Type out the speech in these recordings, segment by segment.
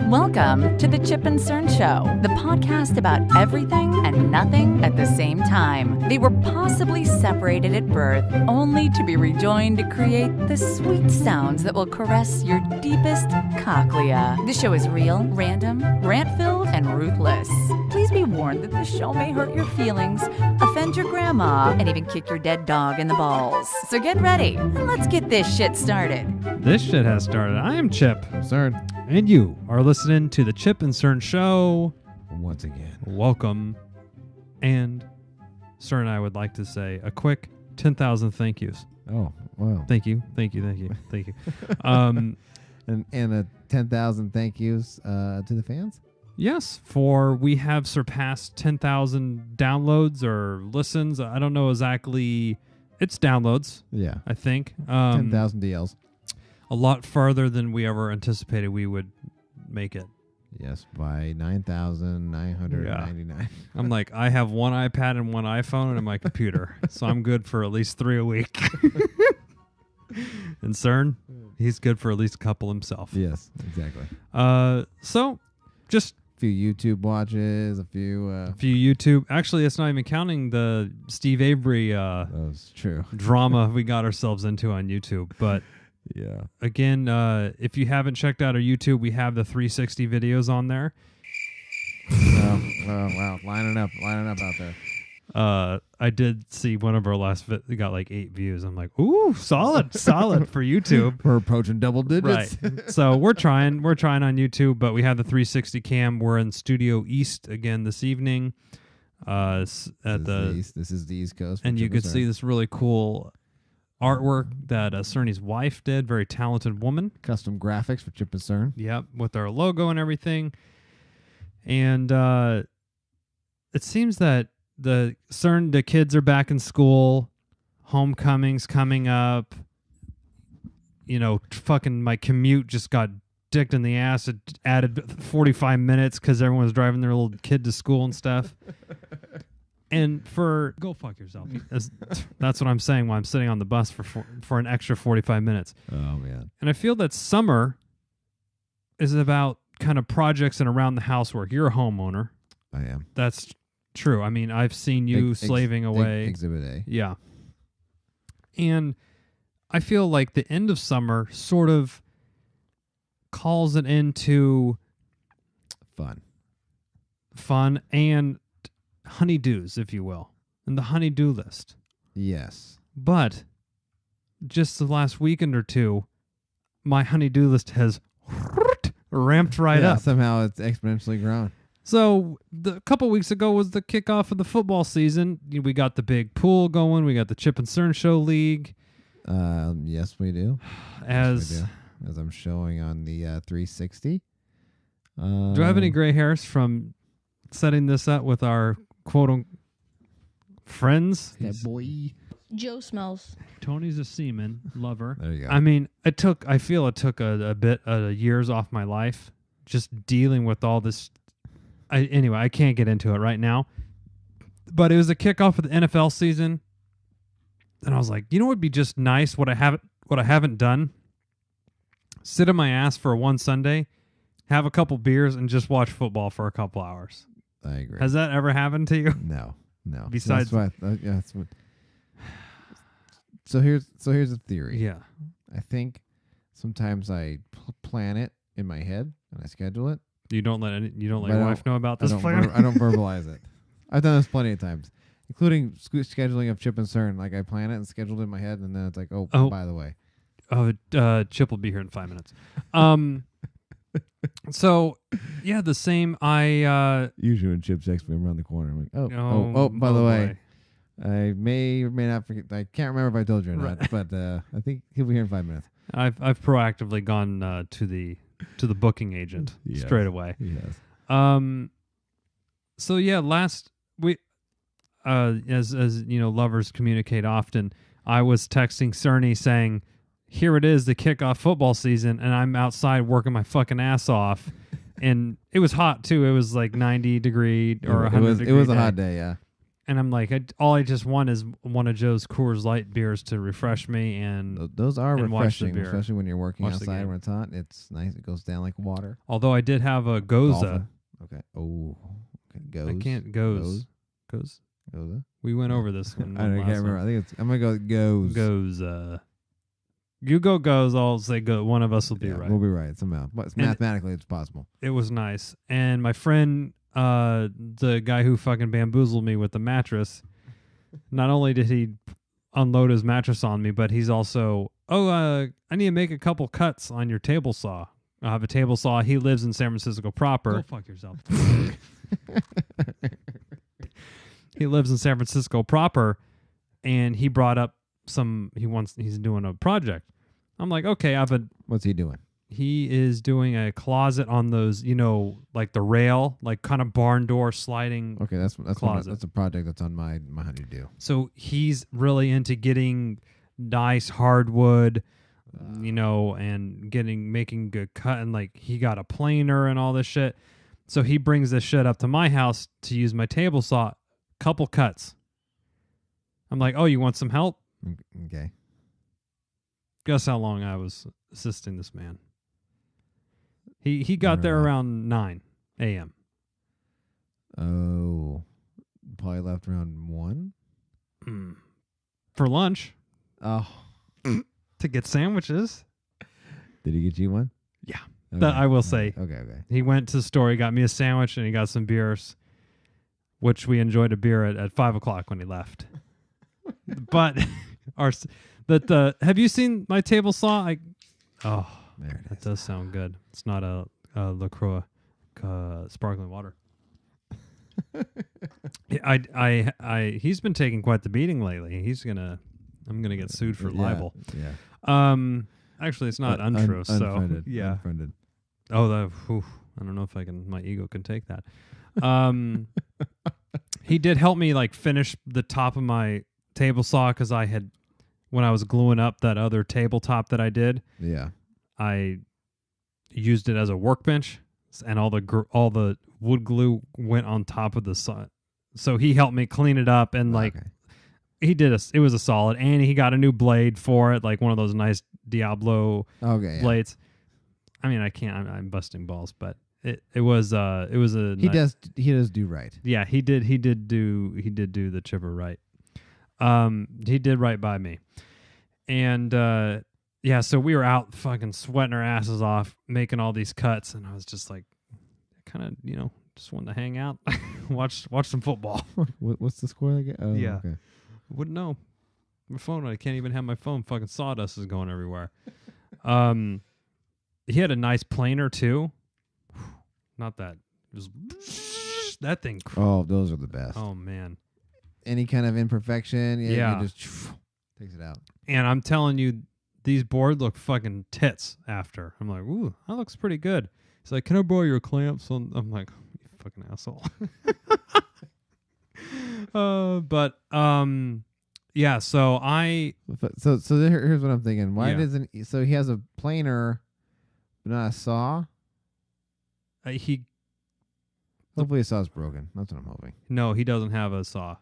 Welcome to the Chip and Cern Show, the podcast about everything and nothing at the same time. They were possibly separated at birth, only to be rejoined to create the sweet sounds that will caress your deepest cochlea. The show is real, random, rant-filled, and ruthless. Please be warned that the show may hurt your feelings, offend your grandma, and even kick your dead dog in the balls. So get ready, and let's get this shit started. This shit has started. I am Chip. Cern. And you are listening to the Chip and Cern Show. Once again. Welcome. And Cern and I would like to say a quick 10,000 thank yous. Oh, wow. Thank you. Thank you. And a 10,000 thank yous to the fans? Yes, for we have surpassed 10,000 downloads or listens. I don't know exactly. It's downloads. Yeah. I think. 10,000 DLs. A lot farther than we ever anticipated we would make it. Yes, by 9,999. Yeah. I'm like, I have one iPad and one iPhone and my computer, so I'm good for at least 3 a week. And Cern, he's good for at least a couple himself. Yes, exactly. So just a few YouTube watches, a few YouTube. Actually, it's not even counting the Steve Avery that's true. drama we got ourselves into on YouTube, but. Yeah. Again, if you haven't checked out our YouTube, we have the 360 videos on there. Wow. Lining up out there. I did see one of our last got like 8 views. I'm like, ooh, solid for YouTube. We're approaching double digits. Right. So we're trying on YouTube, but we have the 360 cam. We're in Studio East again this evening. This is the East Coast. And you could see this really cool artwork that Cerny's wife did. Very talented woman. Custom graphics for Chip and Cern. Yep, with our logo and everything. And it seems that the kids are back in school. Homecoming's coming up. You know, fucking my commute just got dicked in the ass. It added 45 minutes because everyone was driving their little kid to school and stuff. And go fuck yourself. That's what I'm saying while I'm sitting on the bus for an extra 45 minutes. Oh, man. And I feel that summer is about kind of projects and around the house work. You're a homeowner. I am. That's true. I mean, I've seen you slaving away. Exhibit A. Yeah. And I feel like the end of summer sort of calls it into fun and honeydews, if you will, and the honeydew list. Yes. But just the last weekend or two, my honeydew list has ramped right up. Somehow it's exponentially grown. So a couple weeks ago was the kickoff of the football season. We got the big pool going. We got the Chip and Cern Show League. Yes, we do. As I'm showing on the 360. Do I have any gray hairs from setting this up with our quote friends? That boy. Joe smells. Tony's a seaman lover. There you go. I mean, I feel it took a bit of years off my life just dealing with all this. Anyway, I can't get into it right now. But it was a kickoff of the NFL season, and I was like, you know what would be just nice? What I haven't done? Sit on my ass for one Sunday, have a couple beers, and just watch football for a couple hours. I agree. Has that ever happened to you? No. Besides, that's what. So here's a theory. Yeah. I think sometimes I plan it in my head and I schedule it. You don't let your wife know about this plan? I don't verbalize it. I've done this plenty of times, including scheduling of Chip and Cern. Like I plan it and schedule it in my head, and then it's like, oh, by the way. Chip will be here in 5 minutes. So, yeah, the same. Usually when Chip texts me, I'm around the corner. I'm like, by the way, I may or may not forget. I can't remember if I told you or not, but I think he'll be here in 5 minutes. I've proactively gone to the booking agent straight away. Yes. So yeah, last we as you know, lovers communicate often. I was texting Cerny saying, here it is, the kickoff football season, and I'm outside working my fucking ass off. And it was hot too. It was like 90 degree or 100 degree. It was a hot day, yeah. And I'm like, all I just want is one of Joe's Coors Light beers to refresh me those are and watch the refreshing, beer. especially when you're working Watch the outside game. when it's hot. It's nice. It goes down like water. Although I did have a Goza. Dolphin. Okay. Oh. Okay. Goes. I can't Goes. Goes. Goes. We went over this one. I can't remember. I think I'm gonna go with goes. Goes. You go Goes. I'll say go. One of us will be right. We'll be right somehow. But mathematically, it's possible. It was nice. And my friend, the guy who fucking bamboozled me with the mattress, not only did he unload his mattress on me, but he's also, I need to make a couple cuts on your table saw. I have a table saw. He lives in San Francisco proper. Go fuck yourself. He lives in San Francisco proper, and he brought up he's doing a project. I'm like, okay, What's he doing? He is doing a closet on those, like the rail, like kind of barn door sliding. Okay, that's closet. That's a project that's on my honeydew. So he's really into getting nice hardwood, and making good cut, and like he got a planer and all this shit. So he brings this shit up to my house to use my table saw. Couple cuts. I'm like, oh, you want some help? Okay. Guess how long I was assisting this man. He got there around 9 a.m. Oh, probably left around 1 for lunch. Oh, to get sandwiches. Did he get you one? Yeah, okay. That I will say. Okay. He went to the store. He got me a sandwich and he got some beers, which we enjoyed a beer at 5 o'clock when he left. But have you seen my table saw? There it that is. does sound good. It's not a LaCroix sparkling water. He's been taking quite the beating lately. I'm gonna get sued for libel. Yeah. Actually, it's not untrue. Unfriended. Yeah. Unfriended. Oh, I don't know if my ego can take that. He did help me like finish the top of my table saw because when I was gluing up that other tabletop that I did. Yeah. I used it as a workbench, and all the wood glue went on top of the saw. So he helped me clean it up, and it was a solid. And he got a new blade for it, like one of those nice Diablo blades. I mean, I'm busting balls, but it was a he does do right. Yeah, he did do the chipper right. He did right by me, and yeah, so we were out fucking sweating our asses off, making all these cuts, and I was just like, kind of, just wanted to hang out, watch some football. What's the score again? Oh, yeah, okay. Wouldn't know. My phone, I can't even have my phone. Fucking sawdust is going everywhere. He had a nice planer too. Not that. It was that thing. Oh, those are the best. Oh man. Any kind of imperfection, yeah. It just takes it out. And I'm telling you, these boards look fucking tits after. I'm like, ooh, that looks pretty good. He's like, can I borrow your clamps? I'm like, you fucking asshole. Yeah, so here's what I'm thinking. Why doesn't he has a planer but not a saw? Hopefully his saw's broken. That's what I'm hoping. No, he doesn't have a saw.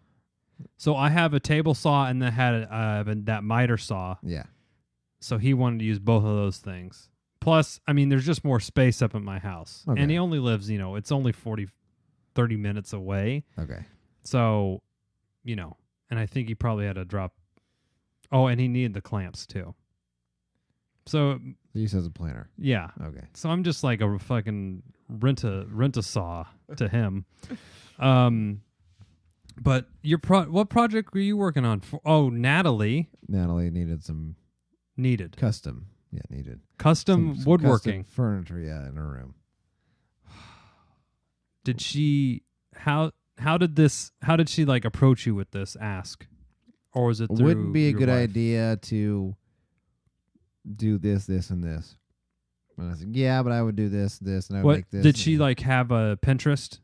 So I have a table saw and then had that miter saw. Yeah. So he wanted to use both of those things. Plus, I mean, there's just more space up at my house. Okay. And he only lives, it's only 30 minutes away. Okay. So, and I think he probably had to drop. Oh, and he needed the clamps too. So he just has a planer. Yeah. Okay. So I'm just like a fucking rent a saw to him. But what project were you working on? Oh, Natalie needed some custom. Yeah, needed custom some woodworking custom furniture. Yeah, in her room. Did she? How did she like approach you with this ask, or was it? Wouldn't be a good wife? idea to do this, and this. And I said, yeah, but I would do this, and I would make this. Did she like have a Pinterest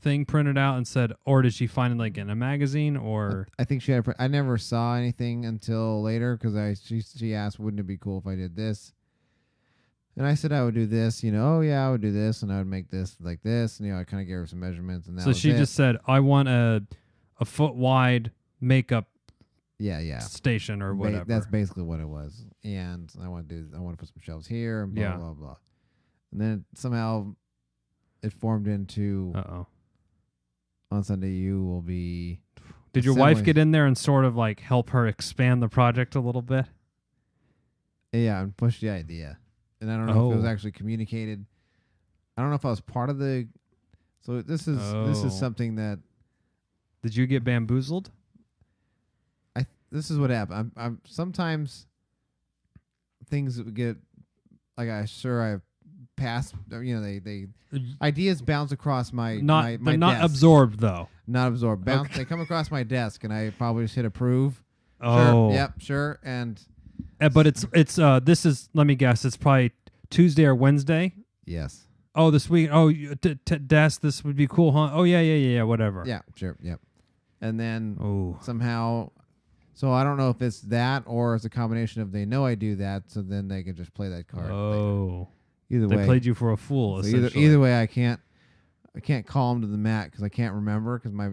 thing printed out and said, or did she find it like in a magazine, or? I think she had. I never saw anything until later because she asked, wouldn't it be cool if I did this? And I said I would do this. Oh yeah, I would do this, and I would make this like this. And I kind of gave her some measurements, and that. So was she it. just said, I want a a foot wide makeup Yeah. station or whatever. That's basically what it was. And I want to put some shelves here and blah, blah, blah. And then somehow it formed into, on Sunday you will be. Did your wife get in there and sort of like help her expand the project a little bit? Yeah, and push the idea. And I don't know if it was actually communicated. I don't know if I was part of the. So this is something that. Did you get bamboozled? This is what happened. I'm sometimes things get like I pass. You know, they ideas bounce across my my they're not desk. Absorbed though. Not absorbed. Bounce. Okay. They come across my desk, and I probably just hit approve. Oh, sure, yep, sure, and. But it's this is, let me guess, it's probably Tuesday or Wednesday. Yes. Oh, this week. Oh, desk. This would be cool, huh? Oh yeah. Whatever. Yeah, sure. Yep. And then somehow. So I don't know if it's that or it's a combination of they know I do that, so then they can just play that card. Oh, either way, they played you for a fool. So either way, I can't call them to the mat because I can't remember because my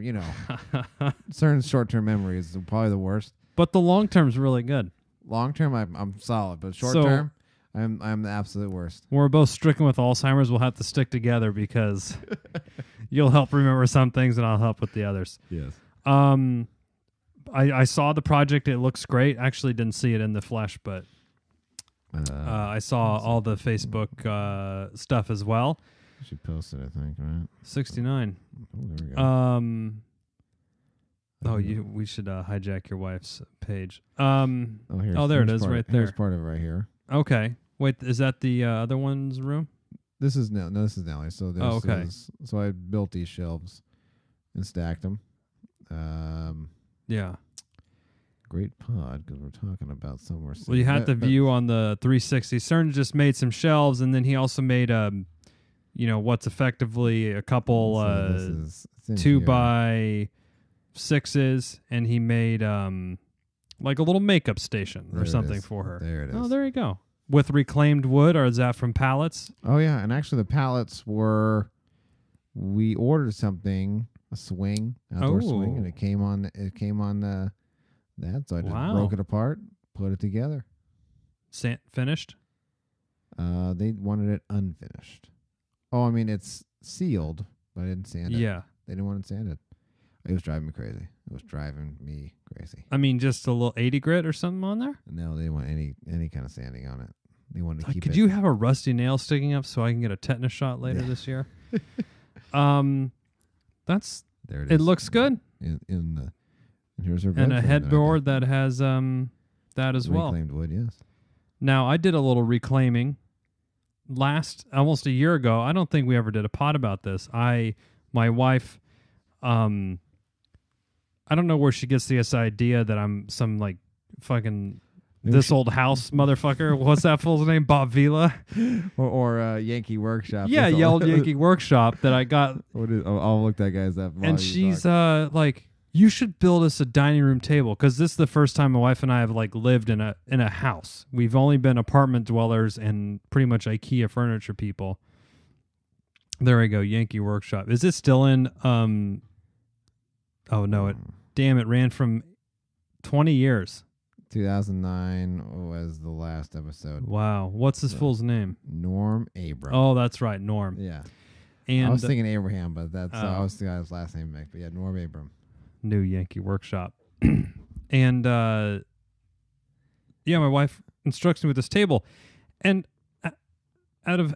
certain short-term memory is probably the worst. But the long term's really good. Long term, I'm solid, but short term, I'm the absolute worst. We're both stricken with Alzheimer's. We'll have to stick together because you'll help remember some things and I'll help with the others. Yes. I saw the project. It looks great. Actually, didn't see it in the flesh, but I saw all the Facebook stuff as well. She posted, I think, right? 69. Oh, there we go. We should hijack your wife's page. There it is, right there. Here's part of it right here. Okay. Wait, is that the other one's room? This is this is Nelly. So so I built these shelves and stacked them. Yeah. Great pod because we're talking about somewhere. Well, you had the view on the 360. Cern just made some shelves, and then he also made what's effectively a couple 2x6s, and he made like a little makeup station or something for her. There it is. Oh, there you go. With reclaimed wood, or is that from pallets? Oh yeah, and actually the pallets we ordered something, a swing, outdoor swing, and it came on that, so I just broke it apart, put it together. Finished? They wanted it unfinished. Oh, I mean it's sealed, but I didn't sand it. Yeah. They didn't want it sanded. It was driving me crazy. I mean, just a little 80 grit or something on there? No, they didn't want any kind of sanding on it. They wanted to keep it. Could you have a rusty nail sticking up so I can get a tetanus shot later this year? That's there. It looks good. And here's her and a headboard that has that as well. Reclaimed wood, yes. Now I did a little reclaiming almost a year ago. I don't think we ever did a pod about this. My wife, I don't know where she gets this idea that I'm some like fucking this old house motherfucker. What's that fool's name? Bob Vila? or Yankee Workshop. Yeah, Yelled Yankee Workshop that I got. I'll look that guy's up. And she's like, you should build us a dining room table, because this is the first time my wife and I have like lived in a house. We've only been apartment dwellers and pretty much IKEA furniture people. There we go, Yankee Workshop. Is it still in? Oh no! It ran from 20 years. 2009 was the last episode. Wow, what's this fool's name? Norm Abram. Oh, that's right, Norm. Yeah, and I was thinking Abraham, but I was thinking his last name mixed. But yeah, Norm Abram. New Yankee Workshop. And my wife instructs me with this table, and out of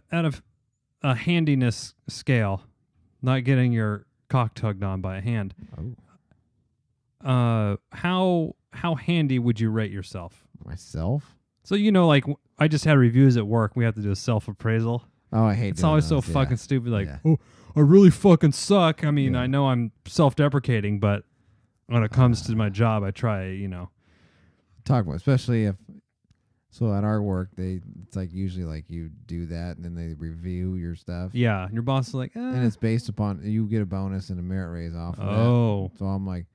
a handiness scale, not getting your cock tugged on by a hand. How handy would you rate yourself? Myself? So like I just had reviews at work. We have to do a self-appraisal. Oh, I hate. It's always so fucking stupid. Like, oh, I really fucking suck. I mean, I know I'm self-deprecating, but when it comes to my job, I try, talk about, especially if. So at our work, it's like usually like you do that and then they review your stuff. Yeah, and your boss is like, and it's based upon you get a bonus and a merit raise off of that. So I'm like,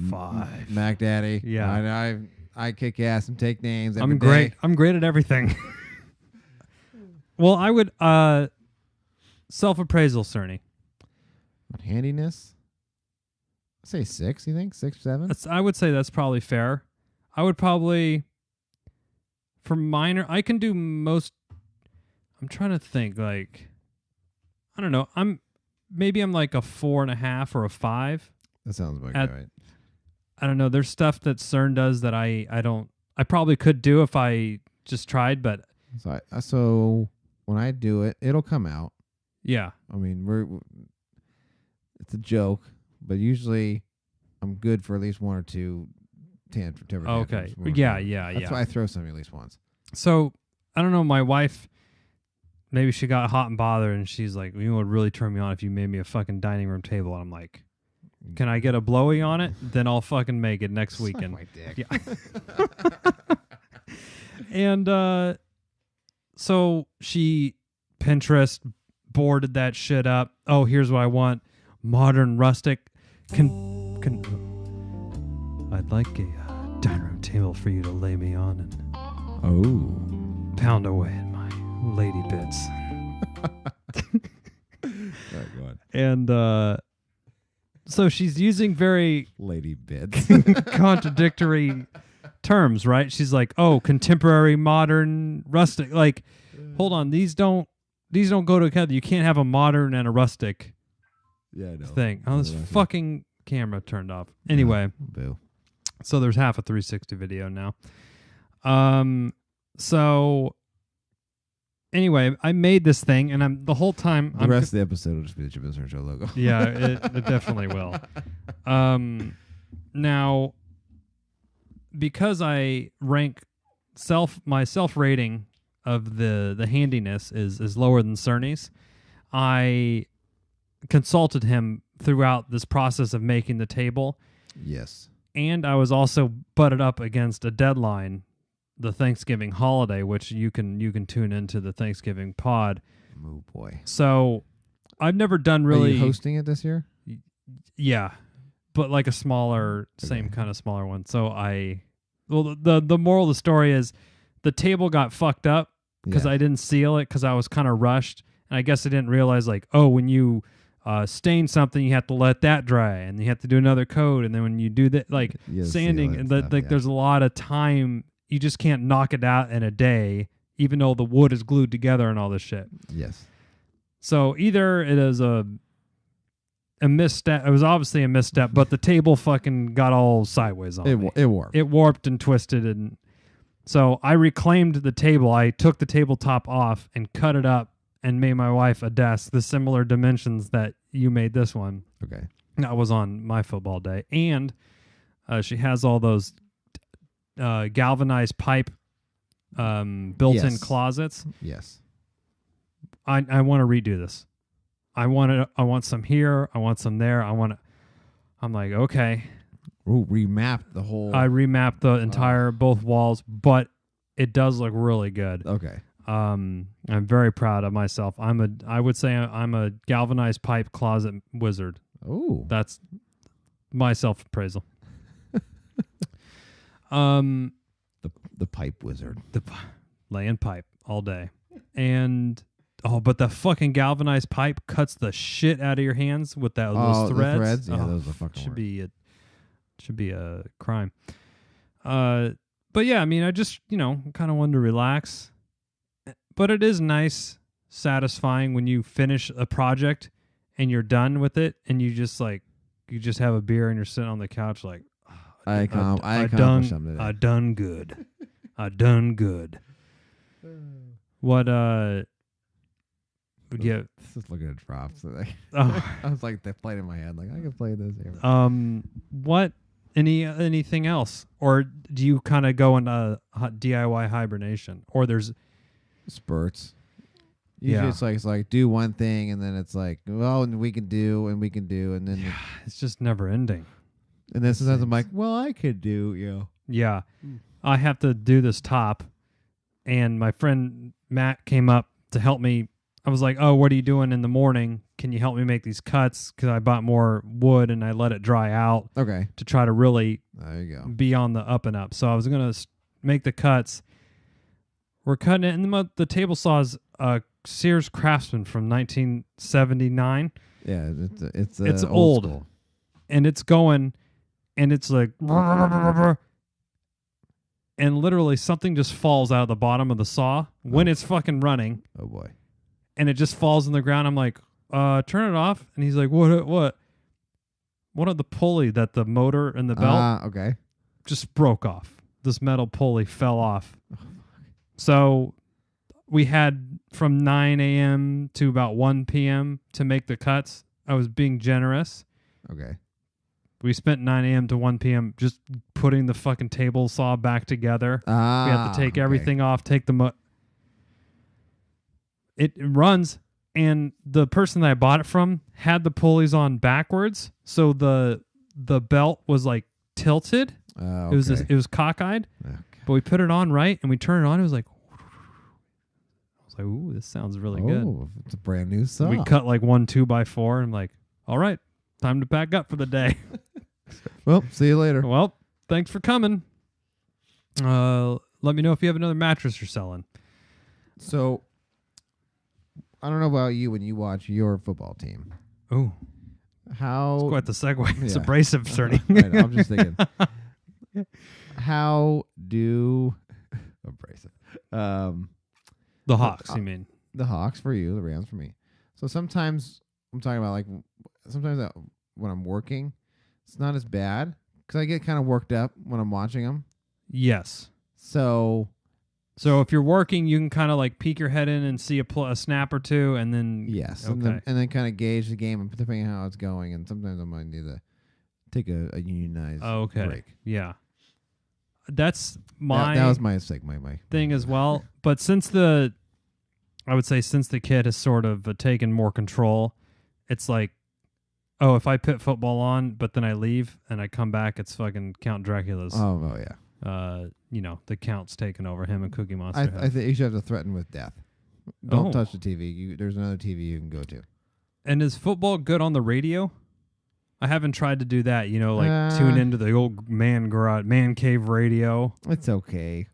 5. Mac Daddy. Yeah, I kick ass and take names. I'm great. I'm great at everything. Well, I would self-appraisal, Cerny. On handiness, Say 6. You think 6, 7? I would say that's probably fair. I would probably, for minor, I can do most. I'm trying to think. Like, I don't know. I'm like a 4.5 or a 5. That sounds about right. I don't know. There's stuff that Cern does that I don't. I probably could do if I just tried, but so when I do it, it'll come out. Yeah. I mean, it's a joke, but usually I'm good for at least 1 or 2 temper Okay. tantrums. Yeah. That's why I throw something at least once. So I don't know. My wife, maybe she got hot and bothered, and she's like, "You know what would really turn me on if you made me a fucking dining room table?" And I'm like, "Can I get a blowy on it? Then I'll fucking make it next weekend." My dick. Yeah. And so she Pinterest boarded that shit up. Oh, here's what I want: modern rustic. I'd like a dining room table for you to lay me on and pound away at my lady bits. Oh, God. And so she's using very lady bits contradictory terms, right? She's like, "Oh, contemporary, modern, rustic." Like, hold on, these don't go together. You can't have a modern and a rustic thing. Oh, this fucking camera turned off. Anyway, boo. So there's half a 360 video now. So anyway, I made this thing, and I'm the whole time. The rest of the episode will just be the Chip and Cern Show logo. Yeah, it definitely will. Now, because I rank my self rating of the handiness is lower than Cerny's, I consulted him throughout this process of making the table. Yes. And I was also butted up against a deadline, the Thanksgiving holiday, which you can tune into the Thanksgiving pod. Oh boy! So I've never done really. Are you hosting it this year? Yeah, but like a smaller, same kind of smaller one. So the moral of the story is, the table got fucked up because I didn't seal it because I was kind of rushed, and I guess I didn't realize when you stain something, you have to let that dry, and you have to do another coat, and then when you do that, sanding, and there's a lot of time. You just can't knock it out in a day, even though the wood is glued together and all this shit. Yes. So either it is a misstep. It was obviously a misstep, but the table fucking got all sideways on me. It warped. It warped and twisted, and so I reclaimed the table. I took the tabletop off and cut it up and made my wife a desk, the similar dimensions that you made this one. Okay. That was on my football day. And she has all those galvanized pipe built-in closets. Yes. I want to redo this. I want some here. I want some there. I'm like, okay. Ooh, remapped the whole. I remapped the entire both walls, but it does look really good. Okay. I'm very proud of myself. I would say I'm a galvanized pipe closet wizard. Oh. That's my self-appraisal. The pipe wizard. Laying pipe all day. And but the fucking galvanized pipe cuts the shit out of your hands with those threads. The threads? Yeah, those are fucking should be a crime. But yeah, I mean, I just, kind of wanted to relax. But it is nice, satisfying when you finish a project and you're done with it, and you just have a beer and you're sitting on the couch like, I accomplished something today. I done good. I done good. What yeah. Just looking at drops. Oh. I was like, they played in my head. Like, I could play this here. What? Anything else, or do you kind of go into DIY hibernation, or there's spurts? Usually it's like do one thing, and then it's like, well, and we can do, and then it's just never ending. And then sometimes I'm like, well, I could do, Yeah, I have to do this top, and my friend Matt came up to help me. I was like, oh, what are you doing in the morning? Can you help me make these cuts? Because I bought more wood and I let it dry out. Okay. To try to really there you go. Be on the up and up. So I was going to make the cuts. We're cutting it. And the table saw is Sears Craftsman from 1979. Yeah, it's old. School. and it's going, and it's like, and literally something just falls out of the bottom of the saw when it's fucking running. Oh boy. And it just falls in the ground. I'm like, turn it off. And he's like, what? One of the pulley that the motor and the belt okay. just broke off. This metal pulley fell off. So we had from 9 a.m. to about 1 p.m. to make the cuts. I was being generous. Okay. We spent 9 a.m. to 1 p.m. just putting the fucking table saw back together. We had to take everything off, take the it runs, and the person that I bought it from had the pulleys on backwards, so the belt was like tilted. Okay. It was cockeyed. Okay. But we put it on right, and we turned it on. It was like, I was like, ooh, this sounds really good. Oh, it's a brand new saw. We cut like 1 2x4, and I'm like, all right, time to pack up for the day. Well, see you later. Well, thanks for coming. Let me know if you have another mattress you're selling. So, I don't know about you when you watch your football team. Ooh, How? it's quite the segue. It's Yeah. abrasive, Cerny. I know, I'm just thinking. How do abrasive? The Hawks, you mean? The Hawks for you, the Rams for me. So sometimes I'm talking about like sometimes when I'm working, it's not as bad because I get kind of worked up when I'm watching them. Yes. So if you're working, you can kind of like peek your head in and see a snap or two, and then yes, okay. and then kind of gauge the game depending on how it's going. And sometimes I might need to take a unionized break. Yeah. That's my that was my segue, my thing as well. But I would say since the kid has sort of taken more control, it's like, oh, if I put football on, but then I leave and I come back, it's fucking Count Dracula's. Oh yeah. The Count's taken over him and Cookie Monster. I think you should have to threaten with death. Don't Oh. touch the TV. There's another TV you can go to. And is football good on the radio? I haven't tried to do that. Tune into the old man cave radio. It's okay.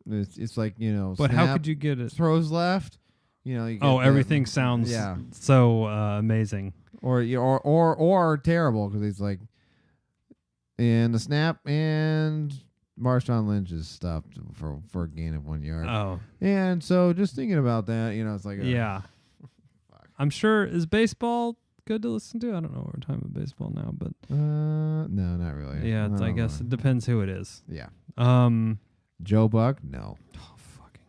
It's like But snap, how could you get it? throws left? You get Everything sounds so amazing. or terrible because he's like, and the snap and Marshawn Lynch is stopped for a gain of 1 yard. Oh, And so just thinking about that, it's like yeah. I'm sure, is baseball good to listen to? I don't know what we're talking about baseball now, but no, not really. yeah, I guess it depends who it is. Yeah. Joe Buck, no. Oh, fucking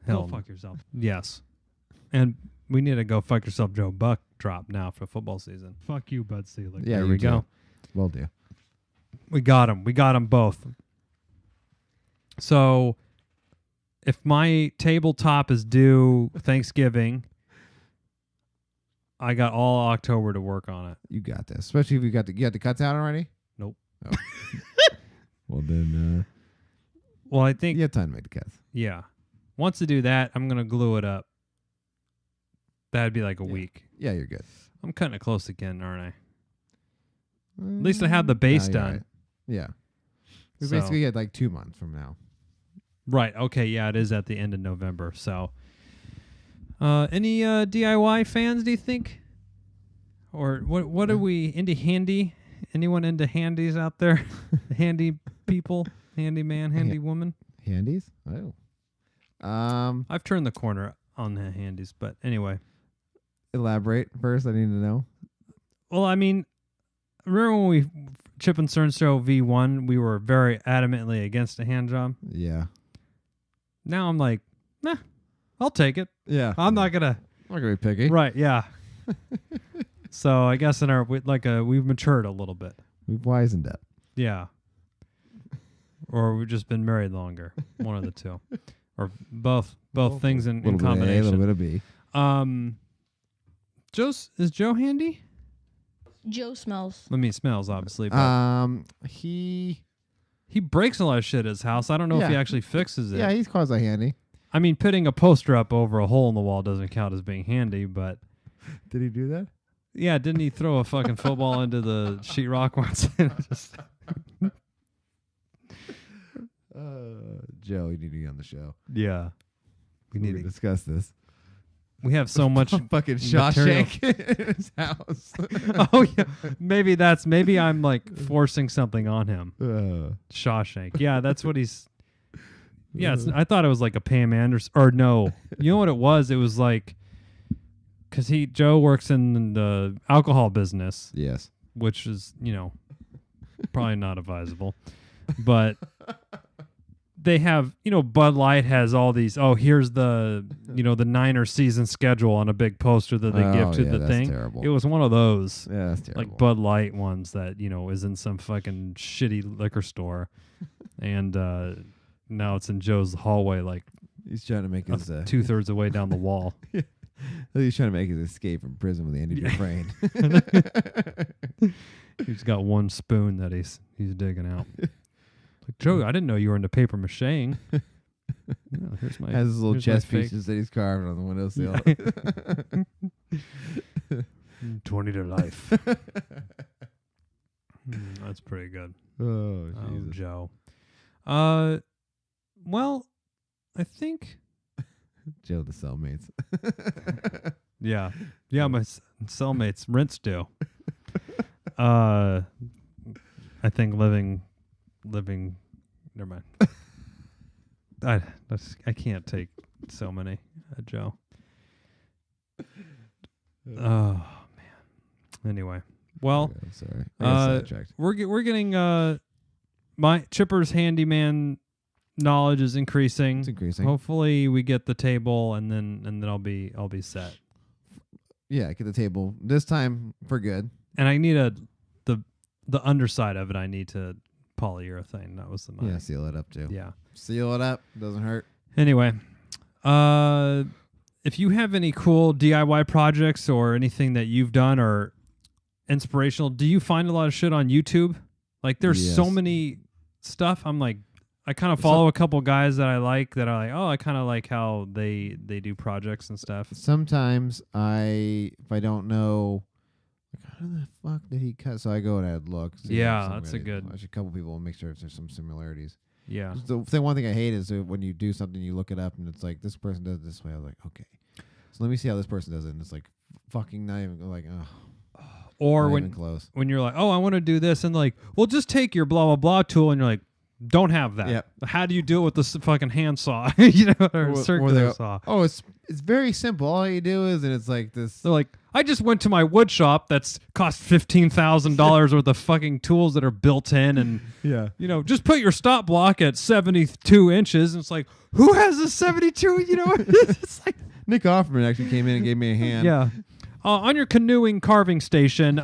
hell. Go fuck yourself. Yes. And we need to go fuck yourself Joe Buck drop now for football season. Fuck you, Bud Selig. Yeah, there you we go. Will do. We got him. We got them both. So if my tabletop is due Thanksgiving, I got all October to work on it. You got this. Especially if you got the cuts out already? Nope. Oh. Well, then Well, I think you have time to make the cuts. yeah. Once I do that, I'm going to glue it up. That'd be like a week. Yeah, you're good. I'm cutting it close again, aren't I? At least I have the base done. Right. Yeah. We So- basically had like 2 months from now. Right. Okay. Yeah, it is at the end of November. So, any DIY fans? Do you think? Or what are we into handy? Anyone into handies out there? Handy people, handyman, handy woman. Handies? Oh. I've turned the corner on the handies, but anyway. Elaborate first. I need to know. Well, I mean, remember when we Chip and Cern Show V1, we were very adamantly against a hand job. Yeah. Now I'm like, nah, I'll take it. Yeah. I'm not gonna. I'm not gonna be picky. Right? Yeah. So I guess we've matured a little bit. We've wisened up. Yeah. Or we've just been married longer. One of the two, or both things in A combination. little bit of B. Is Joe handy? Joe smells. I mean, smells obviously, but He breaks a lot of shit at his house. I don't know if he Yeah. actually fixes it. Yeah, he's quasi handy. I mean, putting a poster up over a hole in the wall doesn't count as being handy, but Did he do that? yeah, didn't he throw a fucking football into the sheetrock once? Just, Joe, you need to be on the show. yeah. We We need need to to discuss this. we have so much fucking material. Shawshank in his house. Oh yeah, maybe I'm like forcing something on him. Shawshank. Yeah, that's what he's. Yeah, I thought it was like a Pam Anderson, or no, you know what it was? It was like, because Joe works in the alcohol business, Yes. which is probably not advisable, but they have Bud Light has all these. Oh, here's the the Niner season schedule on a big poster that they give to the that's thing. Terrible. It was one of those. Yeah, that's terrible. Like Bud Light ones that is in some fucking shitty liquor store, and now it's in Joe's hallway, like He's trying to make his 2/3 of the way down the wall. He's trying to make his escape from prison with Andy Dufresne. He's got one spoon that he's digging out. Like, Joe, I didn't know you were into paper macheing. Here's my Has his little here's my chess fake- pieces that he's carving on the windowsill. 20 to life. That's pretty good. Oh, Oh, Jesus. Joe. Well, I think. Joe the cellmates. Yeah, my cellmates rents do. I think living. Never mind. I can't take so many, Joe. Oh man. Anyway, well, Okay, I'm sorry. I got sidetracked. we're getting my Chipper's handyman knowledge is increasing. It's increasing. Hopefully, we get the table, and then I'll be set. Yeah, get the table this time for good. And I need the underside of it. I need to polyurethane. That was the money. Yeah, seal it up too. Yeah. Seal it up. Doesn't hurt. Anyway, if you have any cool DIY projects or anything that you've done or inspirational, do you find a lot of shit on YouTube? Like, there's so Yes. many stuff. I'm like, I kind of follow a couple guys that I like that are like, oh, I kind of like how they do projects and stuff. Sometimes if I don't know, like, how the fuck did he cut? So I go and I'd look. see Yeah, if that's a somebody- good- Watch a couple people and make sure if there's some similarities. Yeah. The one thing I hate is when you do something, you look it up and it's like, this person does it this way. I was like, okay, so let me see how this person does it. And it's like fucking not even like, oh, Or not even close. when you're like, oh, I want to do this, and like, well, just take your blah blah blah tool, and you're like, don't have that. Yep. How do you do it with this fucking handsaw? Or Or circular they go, saw? Oh, it's very simple. All you do is, and it's like this. They're like, I just went to my wood shop that's cost $15,000 worth of fucking tools that are built in, and Yeah. just put your stop block at 72 inches. And it's like, who has a 72? It's like, Nick Offerman actually came in and gave me a hand. yeah. On your canoeing carving station,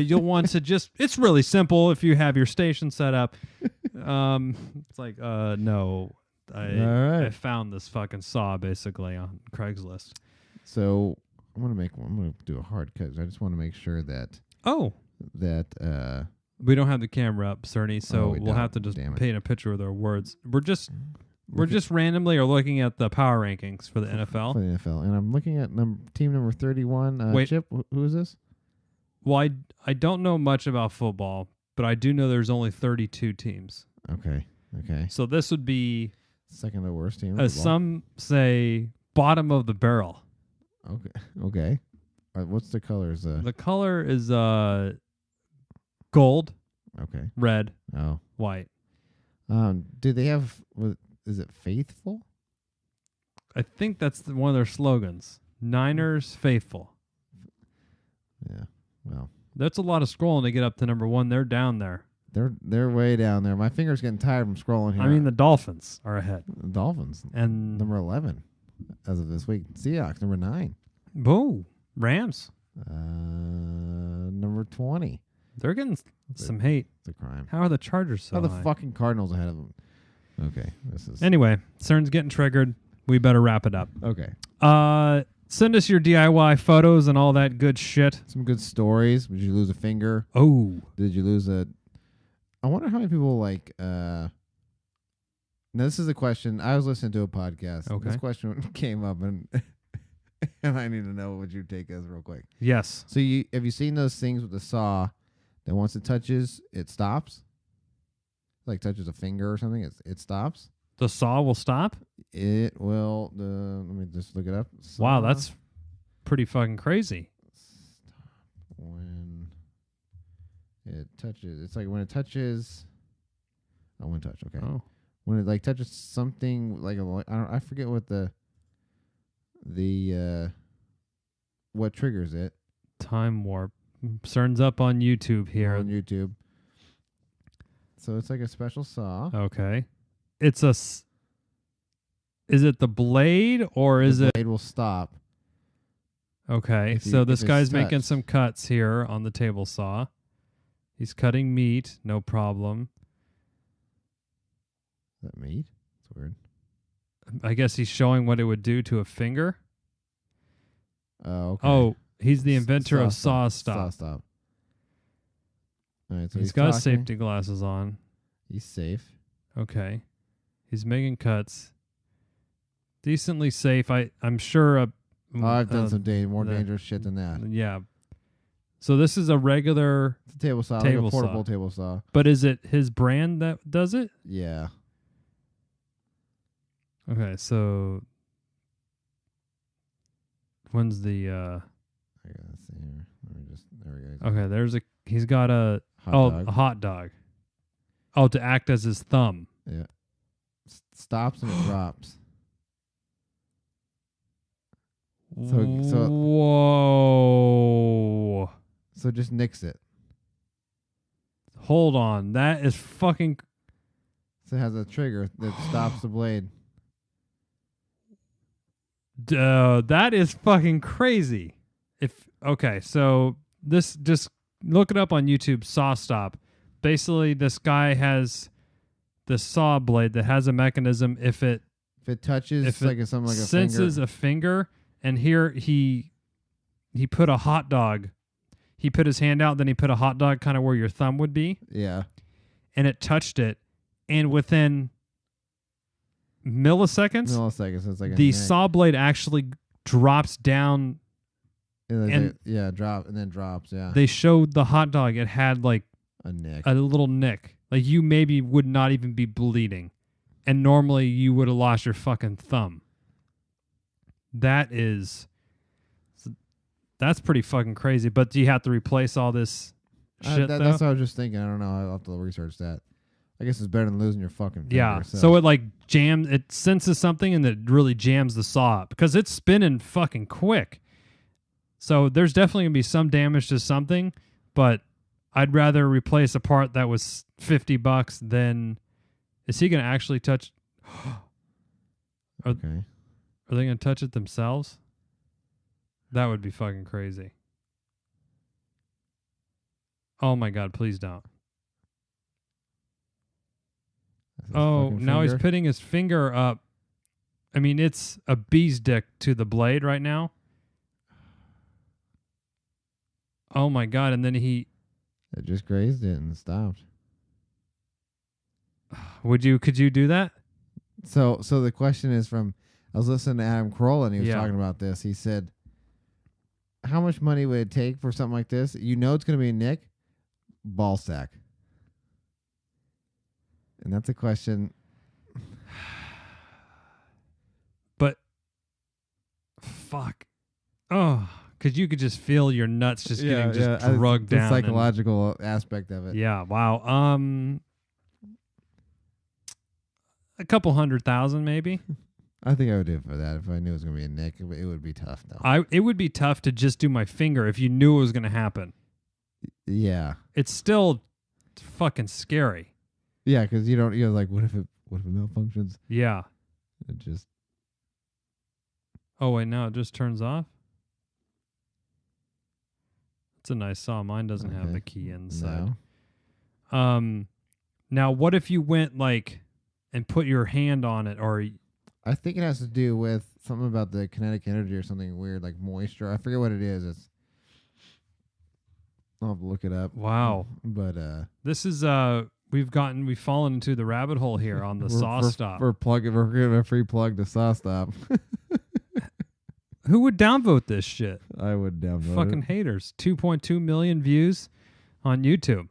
you'll want to it's really simple if you have your station set up. It's like, no, All right. I found this fucking saw basically on Craigslist. So I'm gonna do a hard cut. I just want to make sure that Oh, we we don't have the camera up, Cerny, so we we'll have to don't. just Damn it. paint a picture with our words. We're just randomly are looking at the power rankings for the NFL. for the NFL, and I'm looking at team number 31. Wait. Chip, who is this? Well, I don't know much about football, but I do know there's only 32 teams. Okay. So this would be, Second to worst team. in as football. some say, bottom of the barrel. Okay. What's the colors? The color is gold, Okay. red, Oh. white. Do they have? Is it faithful? I think that's one of their slogans. Niners faithful. Yeah. Well, That's a lot of scrolling to get up to number one. They're down there. they're way down there. My finger's getting tired from scrolling here. I mean, the Dolphins are ahead. Dolphins And number 11 as of this week. Seahawks number 9. boo, Rams. Number 20. They're getting some hate. It's a crime. How are the Chargers so How the high? fucking Cardinals ahead of them? Okay, this is Anyway, Cern's getting triggered. We better wrap it up. okay. Send us your DIY photos and all that good shit. Some good stories. Did you lose a finger? Oh, Did you lose a? I wonder how many people like. Now this is a question. I was listening to a podcast. Okay. This question came up, and and I need to know what your take is real quick. yes. So have you seen those things with the saw that once it touches, it stops? Like touches a finger or something, it stops. The saw will stop? It will. Let me just look it up. Wow, Saw. that's pretty fucking crazy. When it touches, it's like when it touches. Oh, when touch. Okay. Oh. When it like touches something like I forget what the what triggers it. Time warp. Cern's up on YouTube here. On YouTube. So it's like a special saw. Okay. It's is it the blade or is The blade will stop. Okay, if so this it's guy's making touched. some cuts here on the table saw. He's cutting meat, no problem. Is that meat? It's weird. I guess he's showing what it would do to a finger. Oh, okay. Oh, he's the inventor of Saw Saw Stop. stop. All right, so He's got his talking. safety glasses on. He's safe. Okay. He's making cuts. Decently safe. I'm sure I've done some more the- dangerous shit than that. Yeah. So this is a regular, It's a table saw, like Table a saw. portable table saw. but is it his brand that does it? Yeah. Okay, so when's the I gotta see here. Let me just. There we go. okay, he's got a Hot a dog. hot dog. Oh, to act as his thumb. Yeah. Stops and it drops. So- Whoa. So just nix it. Hold on. That is fucking So it has a trigger that stops the blade. that is fucking crazy. Okay, so this, just look it up on YouTube, Saw Stop. Basically, this guy has this saw blade that has a mechanism. If it If it touches, If like it something like a senses finger. a finger, and here he put a hot dog. He put his hand out, then he put a hot dog kind of where your thumb would be, Yeah. and it touched it, and within milliseconds, Milliseconds. So it's like a the nick. saw blade actually drops down. and- yeah, drop and then drops. Yeah. They showed the hot dog; it had like A nick. a little nick. Like you maybe would not even be bleeding, and normally you would have lost your fucking thumb. That's pretty fucking crazy. But do you have to replace all this shit though? That's what I was just thinking. I don't know. I'll have to research that. I guess it's better than losing your fucking finger. Yeah. So it like jams. It senses something and it really jams the saw up because it's spinning fucking quick. So there's definitely gonna be some damage to something, but I'd rather replace a part that was $50 than. Is he gonna actually touch? okay. Are they gonna touch it themselves? That would be fucking crazy. Oh my god! Please don't. That's his Oh, fucking now he's finger. putting his finger up. I mean, it's a bee's dick to the blade right now. Oh my god! And then It just grazed it and stopped. could you do that? So the question is from. I was listening to Adam Carolla and he was Yeah. talking about this. He said, "How much money would it take for something like this? You know it's going to be a nick, ball sack." And that's a question. But fuck. Oh, because you could just feel your nuts just getting just drugged the down. and- psychological aspect of it. Yeah. Wow. A couple 100,000 maybe. I think I would do it for that. If I knew it was going to be a nick, it would be tough though. It would be tough to just do my finger if you knew it was going to happen. Yeah. It's still fucking scary. Yeah, because you're like, what if it malfunctions? Yeah. It just Oh wait, no, it just turns off. It's a nice saw. Mine doesn't have Okay. the key inside. no. Now what if you went like and put your hand on it, or I think it has to do with something about the kinetic energy or something weird, like moisture. I forget what it is. I'll have to look it up. wow, But this is we've fallen into the rabbit hole here on the saw stop. We're giving a free plug to Saw Stop. Who would downvote this shit? I would download Fucking it. haters. 2.2 million views on YouTube.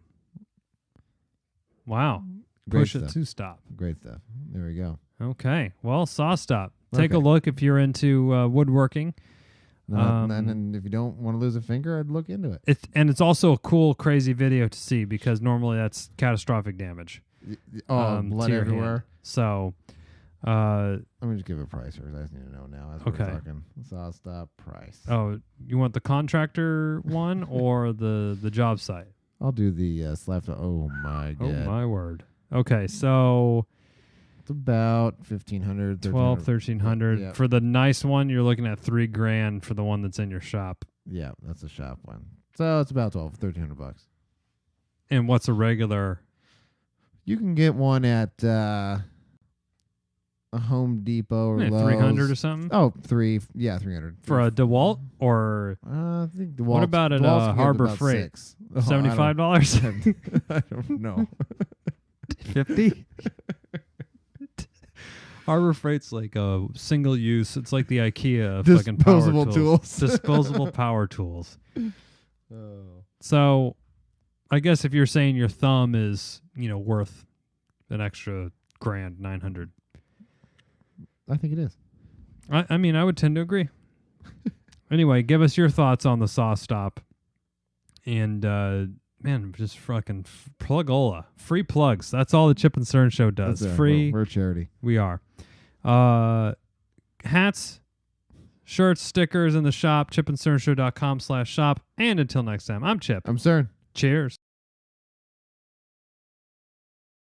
Wow. Great Push it stuff. to stop. Great stuff. There we go. Okay. Well, saw stop. Take a Okay. look if you're into woodworking. And if you don't want to lose a finger, I'd look into it. It's also a cool, crazy video to see because normally that's catastrophic damage. Blood to your everywhere. hand. So, let me just give a price first. I just need to know now. As Okay. We're talking. Saw stop price. oh, you want the contractor one or the job site? I'll do the slap. Oh my god. Oh my word. Okay, so It's about 1,500, 12, 1,300 Yeah. for the nice one. You're looking at $3,000 for the one that's in your shop. Yeah, that's a shop one. So it's about 1,300 bucks. And what's a regular? You can get one at a Home Depot or Lowe's. 300 or something Oh, 300 for a DeWalt or I think the what about at Harbor Freight? $75. I don't know. 50. Harbor Freight's like a single use. It's like the IKEA of fucking power Disposable tools. Disposable power tools. Oh. So, I guess if you're saying your thumb is, worth an extra grand, 900. I think it is. I mean, I would tend to agree. Anyway, give us your thoughts on the Saw Stop. And, man, just fucking plugola. Free plugs. That's all the Chip and Cern show does. That's it. Free. We're a charity. We are. Hats, shirts, stickers in the shop, chipandcernshow.com/shop. And until next time, I'm Chip. I'm Cern. Cheers.